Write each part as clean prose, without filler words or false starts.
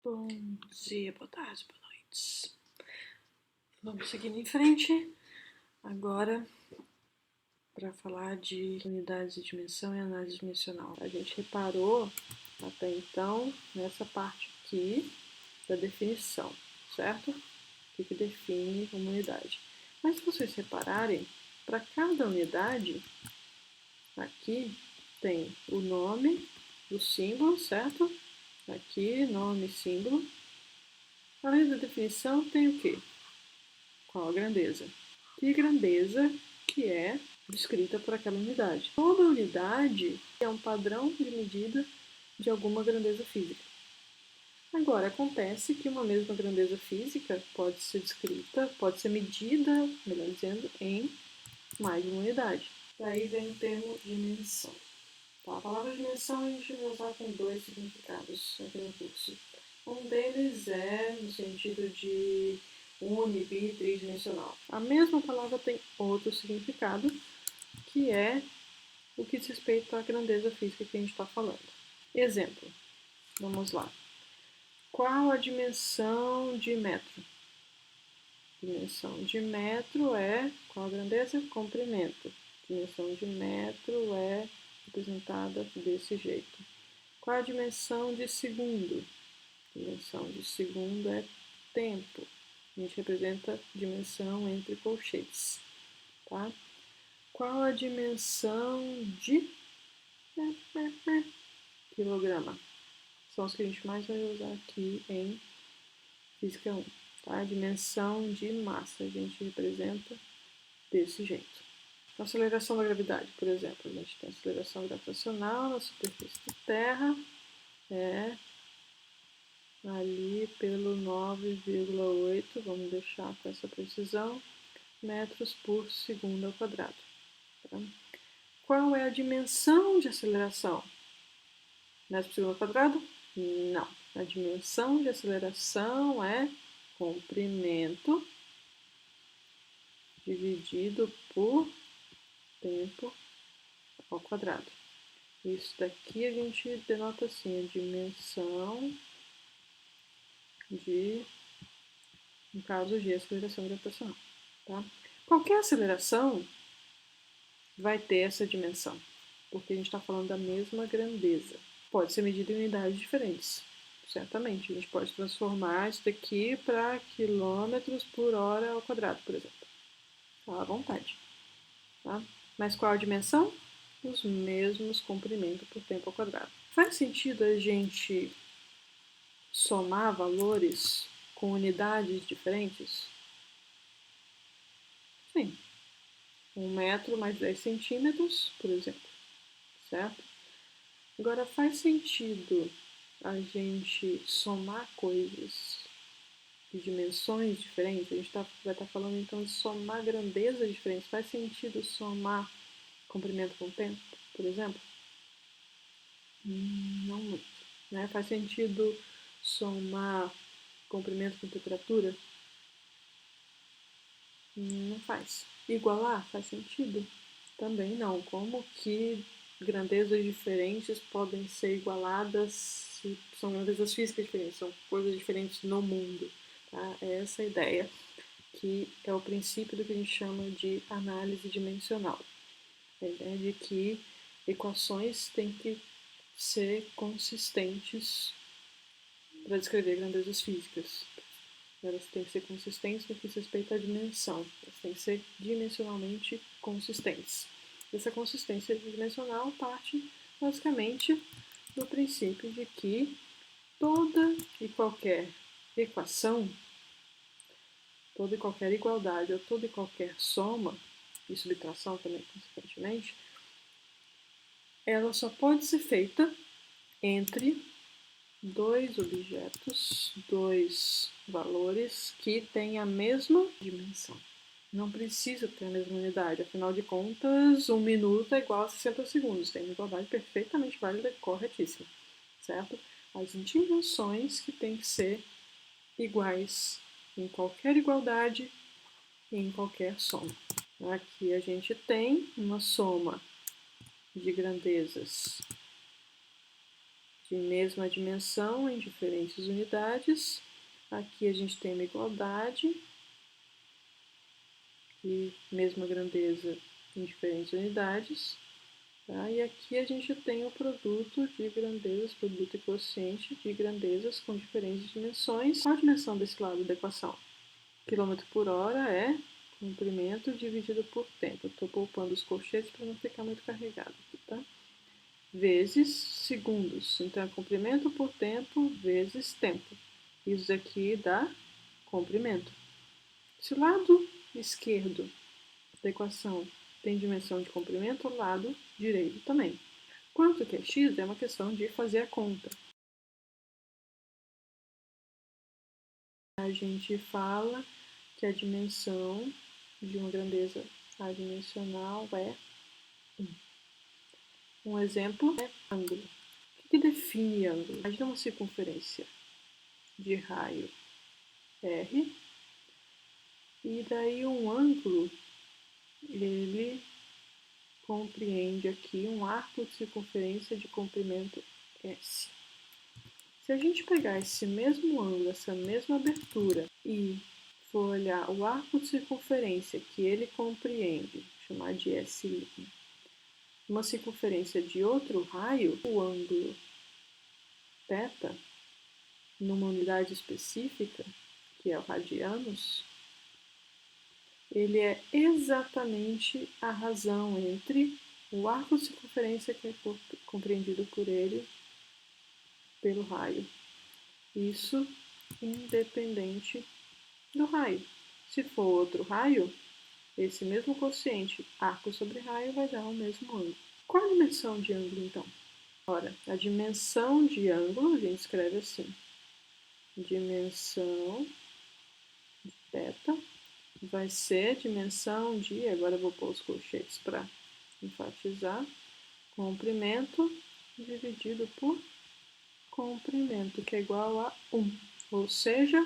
Bom dia, boa tarde, boa noite. Vamos seguindo em frente agora para falar de unidades de dimensão e análise dimensional. A gente reparou até então nessa parte aqui da definição, certo? O que define uma unidade. Mas se vocês repararem, para cada unidade, aqui tem o nome, o símbolo, certo? Aqui, nome e símbolo. Além da definição, tem o quê? Qual a grandeza? Que grandeza que é descrita por aquela unidade. Toda unidade é um padrão de medida de alguma grandeza física. Agora, acontece que uma mesma grandeza física pode ser descrita, pode ser medida, melhor dizendo, em mais de uma unidade. Daí vem o termo dimensão. Tá? A palavra dimensão a gente vai usar com dois significados aqui no curso. Um deles é no sentido de uni, bi, tridimensional. A mesma palavra tem outro significado, que é o que diz respeito à grandeza física que a gente está falando. Exemplo, vamos lá. Qual a dimensão de metro? Dimensão de metro é, qual a grandeza? Comprimento. Dimensão de metro é representada desse jeito. Qual a dimensão de segundo? Dimensão de segundo é tempo. A gente representa dimensão entre colchetes. Tá? Qual a dimensão de quilograma? São os que a gente mais vai usar aqui em Física 1. Tá? A dimensão de massa a gente representa desse jeito. A aceleração da gravidade, por exemplo, a gente tem a aceleração gravitacional na superfície da Terra, é ali pelo 9,8, vamos deixar com essa precisão, metros por segundo ao quadrado. Tá? Qual é a dimensão de aceleração? Metros por segundo ao quadrado? Não. A dimensão de aceleração é comprimento dividido por tempo ao quadrado. Isso daqui a gente denota assim, a dimensão de, no caso, de aceleração gravitacional. Tá? Qualquer aceleração vai ter essa dimensão, porque a gente está falando da mesma grandeza. Pode ser medida em unidades diferentes, certamente. A gente pode transformar isso daqui para quilômetros por hora ao quadrado, por exemplo. Tá à vontade. Tá? Mas qual a dimensão? Os mesmos comprimento por tempo ao quadrado. Faz sentido a gente somar valores com unidades diferentes? Sim. 1 metro mais 10 centímetros, por exemplo. Certo? Agora, faz sentido a gente somar coisas de dimensões diferentes? A gente vai estar falando então de somar grandezas diferentes. Faz sentido somar comprimento com tempo, por exemplo? Não muito. Né? Faz sentido somar comprimento com temperatura? Não faz. Igualar faz sentido? Também não. Como que grandezas diferentes podem ser igualadas se são grandezas físicas diferentes, são coisas diferentes no mundo? Tá? É essa a ideia, que é o princípio do que a gente chama de análise dimensional. A ideia de que equações têm que ser consistentes para descrever grandezas físicas. Elas têm que ser consistentes no que diz respeito à dimensão. Elas têm que ser dimensionalmente consistentes. Essa consistência dimensional parte, basicamente, do princípio de que toda e qualquer equação, toda e qualquer igualdade ou toda e qualquer soma, e subtração também, consequentemente, ela só pode ser feita entre dois objetos, dois valores que têm a mesma dimensão. Não precisa ter a mesma unidade, afinal de contas, 1 minuto é igual a 60 segundos. Tem uma igualdade perfeitamente válida e corretíssima, certo? As dimensões que têm que ser iguais em qualquer igualdade e em qualquer soma. Aqui a gente tem uma soma de grandezas de mesma dimensão em diferentes unidades. Aqui a gente tem uma igualdade de mesma grandeza em diferentes unidades. Tá? E aqui a gente tem o produto de grandezas, produto e quociente de grandezas com diferentes dimensões. Qual a dimensão desse lado da equação? Quilômetro por hora é comprimento dividido por tempo. Estou poupando os colchetes para não ficar muito carregado aqui, tá? Vezes segundos. Então, é comprimento por tempo vezes tempo. Isso aqui dá comprimento. Se o lado esquerdo da equação tem dimensão de comprimento, o lado direito também. Quanto que é x é uma questão de fazer a conta. A gente fala que a dimensão de uma grandeza adimensional é 1. Um exemplo é ângulo. O que define ângulo? Imagina uma circunferência de raio R e daí um ângulo, ele compreende aqui um arco de circunferência de comprimento S. Se a gente pegar esse mesmo ângulo, essa mesma abertura e for olhar o arco de circunferência que ele compreende, chamar de S', uma circunferência de outro raio, o ângulo θ, numa unidade específica, que é o radianos, ele é exatamente a razão entre o arco de circunferência que é compreendido por ele pelo raio. Isso independente do raio. Se for outro raio, esse mesmo quociente, arco sobre raio, vai dar o mesmo ângulo. Qual a dimensão de ângulo, então? Ora, a dimensão de ângulo, a gente escreve assim. Dimensão de θ vai ser dimensão de, agora eu vou pôr os colchetes para enfatizar, comprimento dividido por comprimento, que é igual a 1. Ou seja,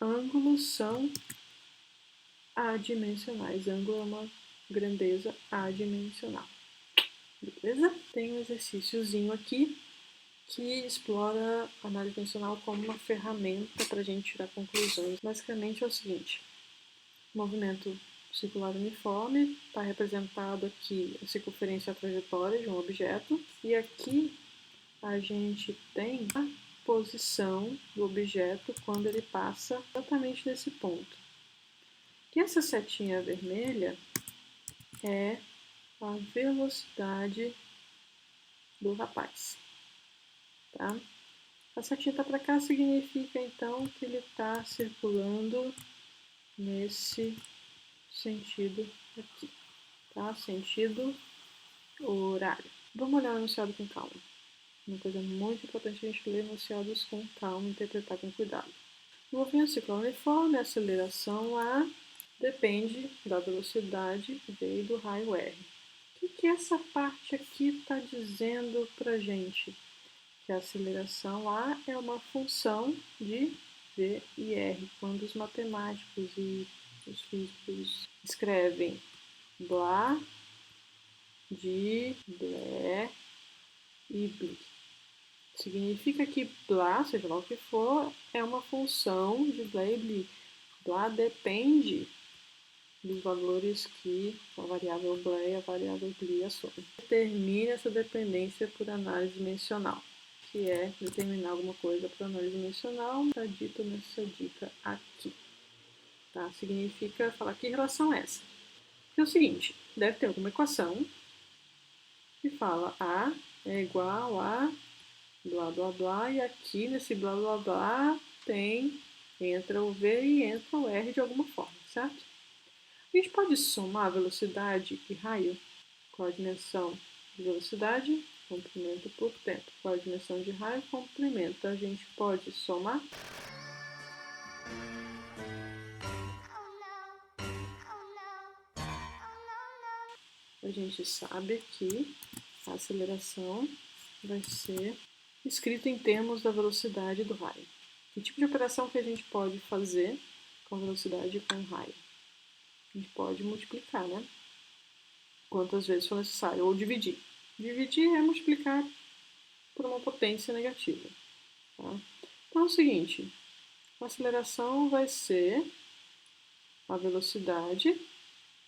ângulos são adimensionais. Ângulo é uma grandeza adimensional. Beleza? Tem um exercíciozinho aqui que explora a análise dimensional como uma ferramenta para a gente tirar conclusões. Basicamente é o seguinte: movimento circular uniforme, está representado aqui a circunferência e a trajetória de um objeto, e aqui a gente tem a posição do objeto quando ele passa exatamente nesse ponto. E essa setinha vermelha é a velocidade do rapaz, tá? A setinha tá para cá significa então que ele está circulando nesse sentido aqui, tá? Sentido horário. Vamos olhar o enunciado com calma. Uma coisa muito importante a gente ler enunciados com calma e interpretar com cuidado. O movimento circular uniforme, a aceleração A, depende da velocidade V e do raio R. O que essa parte aqui está dizendo para a gente? Que a aceleração A é uma função de V e R. Quando os matemáticos e os físicos escrevem blá, de, blé e bli, significa que blá, seja lá o que for, é uma função de blé e bli. Blá depende dos valores que a variável blé e a variável bli assumem. Determine essa dependência por análise dimensional, que é determinar alguma coisa por análise dimensional, está dito nessa dica aqui. Tá? Significa falar que relação é essa. Que é o seguinte, deve ter alguma equação que fala A é igual a blá blá blá, e aqui nesse blá blá blá entra o V e entra o R de alguma forma, certo? A gente pode somar velocidade e raio? Qual a dimensão de velocidade? Comprimento por tempo. Qual a dimensão de raio? Comprimento. A gente pode somar? A gente sabe que a aceleração vai ser escrita em termos da velocidade do raio. Que tipo de operação que a gente pode fazer com velocidade e com raio? A gente pode multiplicar, né? Quantas vezes for necessário, ou dividir. Dividir é multiplicar por uma potência negativa. Tá? Então é o seguinte, a aceleração vai ser a velocidade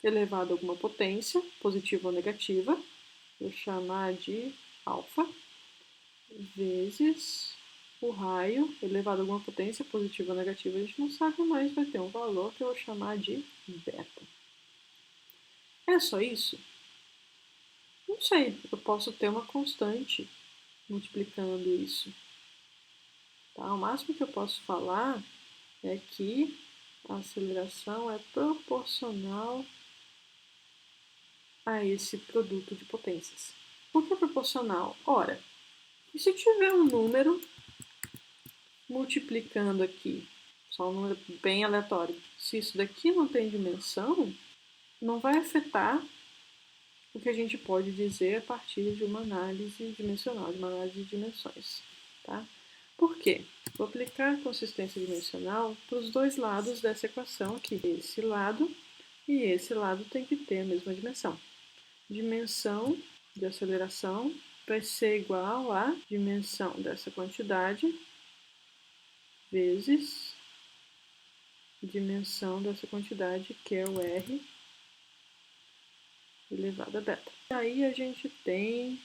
elevada a alguma potência, positiva ou negativa, vou chamar de alfa, vezes o raio elevado a alguma potência, positiva ou negativa, a gente não sabe, mas vai ter um valor que eu vou chamar de beta. É só isso? Não sei, eu posso ter uma constante multiplicando isso. Tá? O máximo que eu posso falar é que a aceleração é proporcional a esse produto de potências. Por que proporcional? Ora, e se eu tiver um número multiplicando aqui, só um número bem aleatório, se isso daqui não tem dimensão, não vai afetar o que a gente pode dizer a partir de uma análise dimensional, de uma análise de dimensões. Tá? Por quê? Vou aplicar a consistência dimensional para os dois lados dessa equação aqui. Esse lado e esse lado tem que ter a mesma dimensão. Dimensão de aceleração vai ser igual à dimensão dessa quantidade vezes dimensão dessa quantidade, que é o R elevado a beta. E aí a gente tem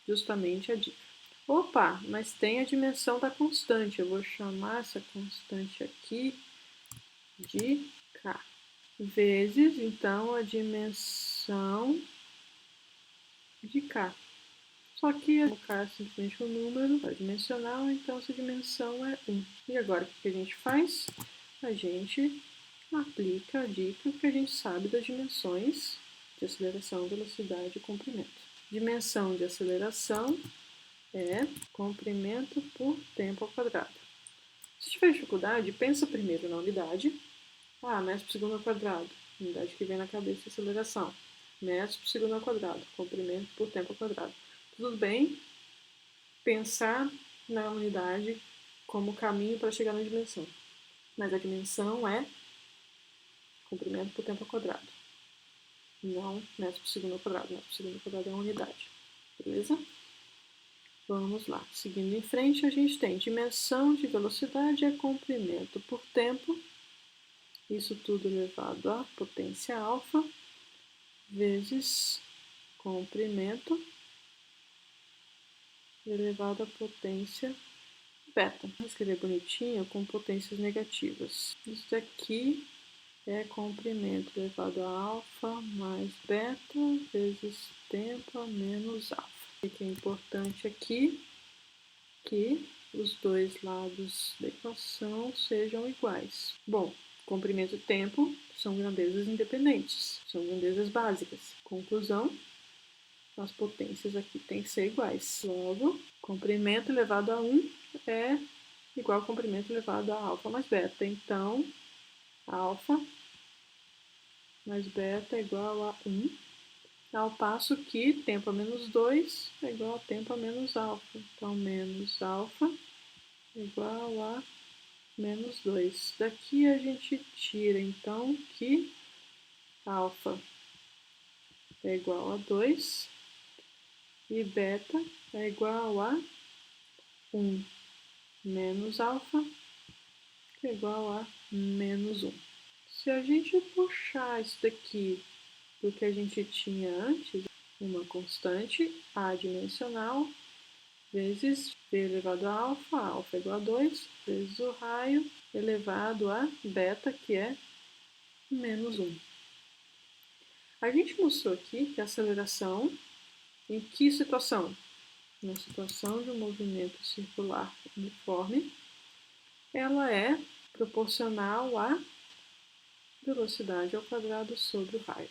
justamente a dica. Opa, mas tem a dimensão da constante. Eu vou chamar essa constante aqui de K. Vezes, então, a dimensão de K. Só que o K é simplesmente um número dimensional, então essa dimensão é 1. E agora o que a gente faz? A gente aplica a dica que a gente sabe das dimensões de aceleração, velocidade e comprimento. Dimensão de aceleração é comprimento por tempo ao quadrado. Se tiver dificuldade, pensa primeiro na unidade. Metros por segundo ao quadrado. Unidade que vem na cabeça é aceleração. Metros por segundo ao quadrado. Comprimento por tempo ao quadrado. Tudo bem pensar na unidade como caminho para chegar na dimensão. Mas a dimensão é comprimento por tempo ao quadrado. Não metros por segundo ao quadrado. Metros por segundo ao quadrado é uma unidade. Beleza? Vamos lá. Seguindo em frente, a gente tem dimensão de velocidade é comprimento por tempo. Isso tudo elevado à potência alfa, vezes comprimento elevado à potência beta. Vou escrever bonitinho com potências negativas. Isso daqui é comprimento elevado a alfa mais beta vezes tempo a menos alfa. O que é importante aqui que os dois lados da equação sejam iguais. Bom, comprimento e tempo são grandezas independentes, são grandezas básicas. Conclusão, as potências aqui têm que ser iguais. Logo, comprimento elevado a 1 é igual a comprimento elevado a alfa mais beta. Então, alfa mais beta é igual a 1, ao passo que tempo a menos 2 é igual a tempo a menos alfa. Então, menos alfa é igual a menos 2. Daqui a gente tira, então, que alfa é igual a 2 e beta é igual a 1 menos alfa, que é igual a menos 1. Se a gente puxar isso daqui do que a gente tinha antes, uma constante adimensional vezes b elevado a alfa é igual a 2, vezes o raio elevado a beta, que é menos 1. A gente mostrou aqui que a aceleração, em que situação? Na situação de um movimento circular uniforme, ela é proporcional à velocidade ao quadrado sobre o raio.